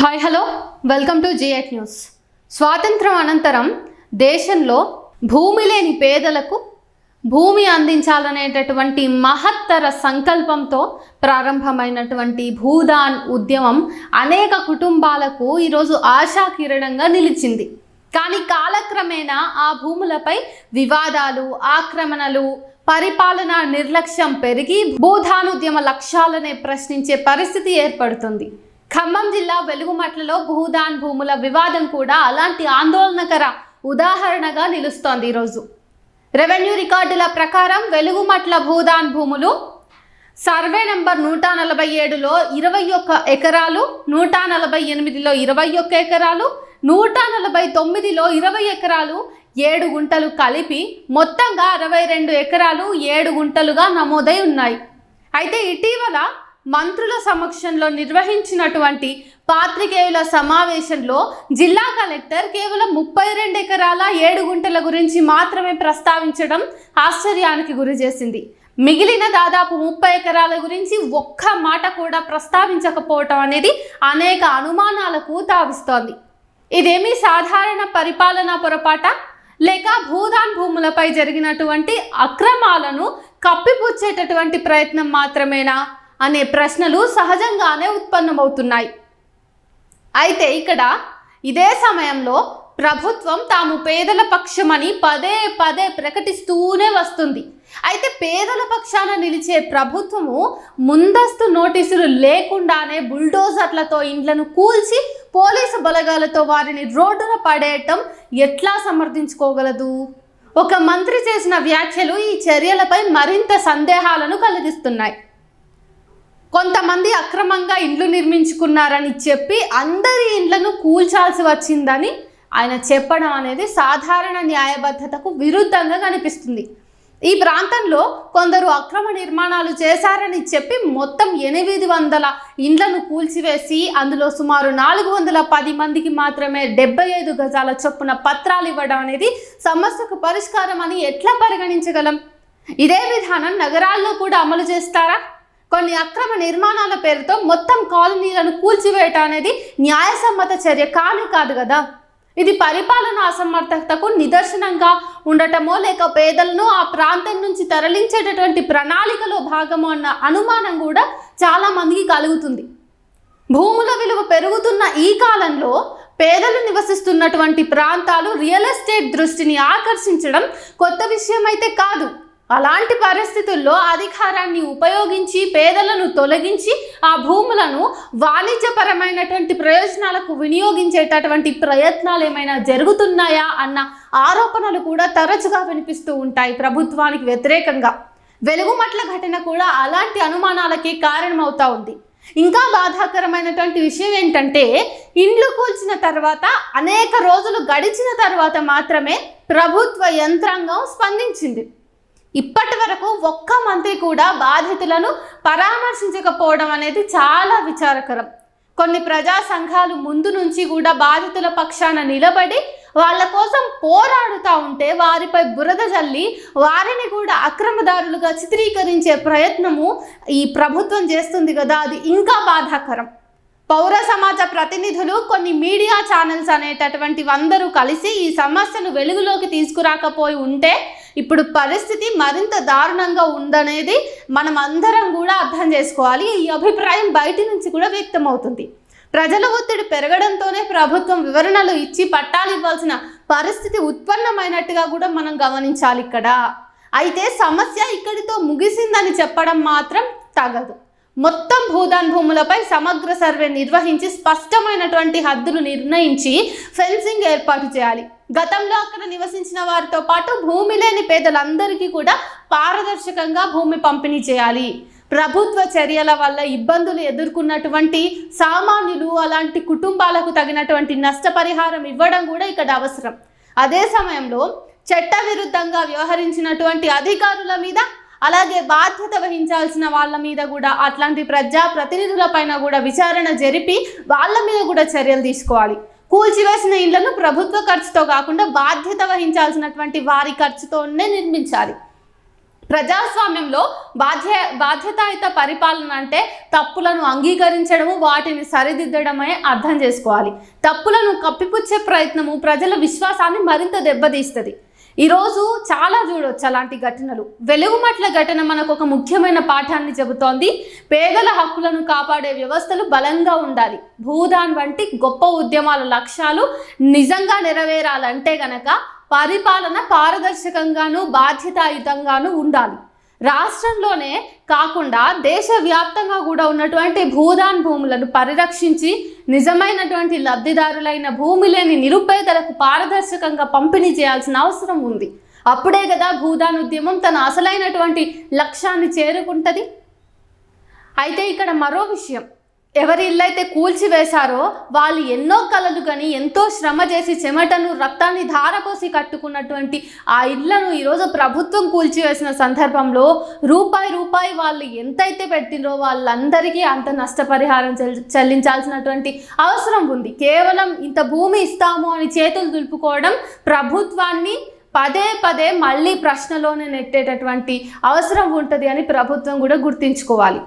Hi hello welcome to జిఎట్ news. స్వాతంత్రం అనంతరం దేశంలో భూమి లేని పేదలకు భూమి అందించాలనేటటువంటి మహత్తర సంకల్పంతో ప్రారంభమైనటువంటి భూదాన్ ఉద్యమం అనేక కుటుంబాలకు ఈరోజు ఆశాకిరణంగా నిలిచింది. కానీ కాలక్రమేణా ఆ భూములపై వివాదాలు, ఆక్రమణలు, పరిపాలన నిర్లక్ష్యం పెరిగి భూదానుద్యమ లక్ష్యాలనే ప్రశ్నించే పరిస్థితి ఏర్పడుతుంది. ఖమ్మం జిల్లా వెలుగుమట్లలో భూదాన్ భూముల వివాదం కూడా అలాంటి ఆందోళనకర ఉదాహరణగా నిలుస్తోంది. ఈరోజు రెవెన్యూ రికార్డుల ప్రకారం వెలుగుమట్ల భూదాన్ భూములు సర్వే నంబర్ 147లో 21 ఎకరాలు, 148లో 21 ఎకరాలు, 149లో 20 ఎకరాలు, 7 గుంటలు కలిపి మొత్తంగా 62 ఎకరాలు 7 గుంటలుగా నమోదై ఉన్నాయి. అయితే ఇటీవల మంత్రుల సమక్షంలో నిర్వహించినటువంటి పాత్రికేయుల సమావేశంలో జిల్లా కలెక్టర్ కేవలం 32 ఎకరాల 7 గుంటల గురించి మాత్రమే ప్రస్తావించడం ఆశ్చర్యానికి గురి చేసింది. మిగిలిన దాదాపు 30 ఎకరాల గురించి ఒక్క మాట కూడా ప్రస్తావించకపోవటం అనేది అనేక అనుమానాలకు తావిస్తోంది. ఇదేమీ సాధారణ పరిపాలనా పొరపాట లేక భూదాన్ భూములపై జరిగినటువంటి అక్రమాలను కప్పిపుచ్చేటటువంటి ప్రయత్నం మాత్రమేనా అనే ప్రశ్నలు సహజంగానే ఉత్పన్నమవుతున్నాయి. అయితే ఇక్కడ ఇదే సమయంలో ప్రభుత్వం తాము పేదల పక్షమని పదే పదే ప్రకటిస్తూనే వస్తుంది. అయితే పేదల పక్షాన నిలిచే ప్రభుత్వము ముందస్తు నోటీసులు లేకుండానే బుల్డోజర్లతో ఇండ్లను కూల్చి పోలీసు బలగాలతో వారిని రోడ్డున పడేయటం ఎట్లా సమర్థించుకోగలదు? ఒక మంత్రి చేసిన వ్యాఖ్యలు ఈ చర్యలపై మరింత సందేహాలను కలిగిస్తున్నాయి. కొంతమంది అక్రమంగా ఇండ్లు నిర్మించుకున్నారని చెప్పి అందరి ఇండ్లను కూల్చాల్సి వచ్చిందని ఆయన చెప్పడం అనేది సాధారణ న్యాయబద్ధతకు విరుద్ధంగా కనిపిస్తుంది. ఈ ప్రాంతంలో కొందరు అక్రమ నిర్మాణాలు చేశారని చెప్పి మొత్తం 800 ఇండ్లను కూల్చివేసి అందులో సుమారు 410 మందికి మాత్రమే 75 గజాల చొప్పున పత్రాలు ఇవ్వడం అనేది సమస్యకు పరిష్కారం అని ఎట్లా పరిగణించగలం? ఇదే విధానం నగరాల్లో కూడా అమలు చేస్తారా? కొన్ని అక్రమ నిర్మాణాల పేరుతో మొత్తం కాలనీలను కూల్చివేయటం అనేది న్యాయసమ్మత చర్య కాదు కదా. ఇది పరిపాలన అసమర్థతకు నిదర్శనంగా ఉండటమో లేక పేదలను ఆ ప్రాంతం నుంచి తరలించేటటువంటి ప్రణాళికలో భాగమో అన్న అనుమానం కూడా చాలా మందికి కలుగుతుంది. భూముల విలువ పెరుగుతున్న ఈ కాలంలో పేదలు నివసిస్తున్నటువంటి ప్రాంతాలు రియల్ ఎస్టేట్ దృష్టిని ఆకర్షించడం కొత్త విషయం అయితే కాదు. అలాంటి పరిస్థితుల్లో అధికారాన్ని ఉపయోగించి పేదలను తొలగించి ఆ భూములను వాణిజ్యపరమైనటువంటి ప్రయోజనాలకు వినియోగించేటటువంటి ప్రయత్నాలు ఏమైనా జరుగుతున్నాయా అన్న ఆరోపణలు కూడా తరచుగా వినిపిస్తూ ఉంటాయి ప్రభుత్వానికి వ్యతిరేకంగా. వెలుగుమట్ల ఘటన కూడా అలాంటి అనుమానాలకి కారణమవుతా ఉంది. ఇంకా బాధాకరమైనటువంటి విషయం ఏంటంటే ఇండ్లు కూల్చిన తర్వాత అనేక రోజులు గడిచిన తర్వాత మాత్రమే ప్రభుత్వ యంత్రాంగం స్పందించింది. ఇప్పటి వరకు ఒక్క మంత్రి కూడా బాధితులను పరామర్శించకపోవడం అనేది చాలా విచారకరం. కొన్ని ప్రజా సంఘాలు ముందు నుంచి కూడా బాధితుల పక్షాన నిలబడి వాళ్ళ కోసం పోరాడుతూ ఉంటే వారిపై బురద జల్లి వారిని కూడా అక్రమదారులుగా చిత్రీకరించే ప్రయత్నము ఈ ప్రభుత్వం చేస్తుంది కదా, అది ఇంకా బాధాకరం. పౌర సమాజ ప్రతినిధులు, కొన్ని మీడియా ఛానల్స్ అనేటటువంటి అందరూ కలిసి ఈ సమస్యను వెలుగులోకి తీసుకురాకపోయి ఉంటే ఇప్పుడు పరిస్థితి మరింత దారుణంగా ఉందనేది మనం అందరం కూడా అర్థం చేసుకోవాలి. ఈ అభిప్రాయం బయటి నుంచి కూడా వ్యక్తమవుతుంది. ప్రజల ఒత్తిడి పెరగడంతోనే ప్రభుత్వం వివరణలు ఇచ్చి పట్టాలు ఇవ్వాల్సిన పరిస్థితి ఉత్పన్నమైనట్టుగా కూడా మనం గమనించాలి ఇక్కడ. అయితే సమస్య ఇక్కడితో ముగిసిందని చెప్పడం మాత్రం తగదు. మొత్తం భూదాన్ భూములపై సమగ్ర సర్వే నిర్వహించి స్పష్టమైనటువంటి హద్దులు నిర్ణయించి ఫెన్సింగ్ ఏర్పాటు చేయాలి. గతంలో అక్కడ నివసించిన వారితో పాటు భూమి లేని పేదలందరికీ కూడా పారదర్శకంగా భూమి పంపిణీ చేయాలి. ప్రభుత్వ చర్యల వల్ల ఇబ్బందులు ఎదుర్కొన్నటువంటి సామాన్యులు, అలాంటి కుటుంబాలకు తగినటువంటి నష్టపరిహారం ఇవ్వడం కూడా ఇక్కడ అవసరం. అదే సమయంలో చట్టవిరుద్ధంగా వ్యవహరించినటువంటి అధికారుల మీద, అలాగే బాధ్యత వహించాల్సిన వాళ్ళ మీద కూడా, అట్లాంటి ప్రజా ప్రతినిధుల పైన కూడా విచారణ జరిపి వాళ్ళ మీద కూడా చర్యలు తీసుకోవాలి. కూల్చివేసిన ఇళ్లను ప్రభుత్వ ఖర్చుతో కాకుండా బాధ్యత వహించాల్సినటువంటి వారి ఖర్చుతోనే నిర్మించాలి. ప్రజాస్వామ్యంలో బాధ్యతాయుత పరిపాలన అంటే తప్పులను అంగీకరించడము, వాటిని సరిదిద్దడమే అర్థం చేసుకోవాలి. తప్పులను కప్పిపుచ్చే ప్రయత్నము ప్రజల విశ్వాసాన్ని మరింత దెబ్బతీస్తుంది. ఈరోజు చాలా చూడవచ్చు అలాంటి ఘటనలు. వెలుగుమట్ల ఘటన మనకు ఒక ముఖ్యమైన పాఠాన్ని చెబుతోంది. పేదల హక్కులను కాపాడే వ్యవస్థలు బలంగా ఉండాలి. భూదాన్ వంటి గొప్ప ఉద్యమాల లక్ష్యాలు నిజంగా నెరవేరాలంటే గనక పరిపాలన పారదర్శకంగాను బాధ్యతాయుతంగాను ఉండాలి. రాష్ట్రంలోనే కాకుండా దేశవ్యాప్తంగా కూడా ఉన్నటువంటి భూదాన్ భూములను పరిరక్షించి నిజమైనటువంటి లబ్ధిదారులైన భూమి లేని నిరుపేదలకు పారదర్శకంగా పంపిణీ చేయాల్సిన అవసరం ఉంది. అప్పుడే కదా భూదాన్ ఉద్యమం తన అసలైనటువంటి లక్ష్యాన్ని చేరుకుంటుంది. అయితే ఇక్కడ మరో విషయం, ఎవరి ఇళ్ళైతే కూల్చివేశారో వాళ్ళు ఎన్నో కలలు కానీ ఎంతో శ్రమ చేసి చెమటను రక్తాన్ని ధారపోసి కట్టుకున్నటువంటి ఆ ఇళ్లను ఈరోజు ప్రభుత్వం కూల్చివేసిన సందర్భంలో రూపాయి వాళ్ళు ఎంతైతే పెట్టినో వాళ్ళందరికీ అంత నష్టపరిహారం చెల్లించాల్సినటువంటి అవసరం ఉంది. కేవలం ఇంత భూమి ఇస్తాము అని చేతులు దులుపుకోవడం ప్రభుత్వాన్ని పదే మళ్ళీ ప్రశ్నలోనే నెట్టేటటువంటి అవసరం ఉంటుంది అని ప్రభుత్వం కూడా గుర్తించుకోవాలి.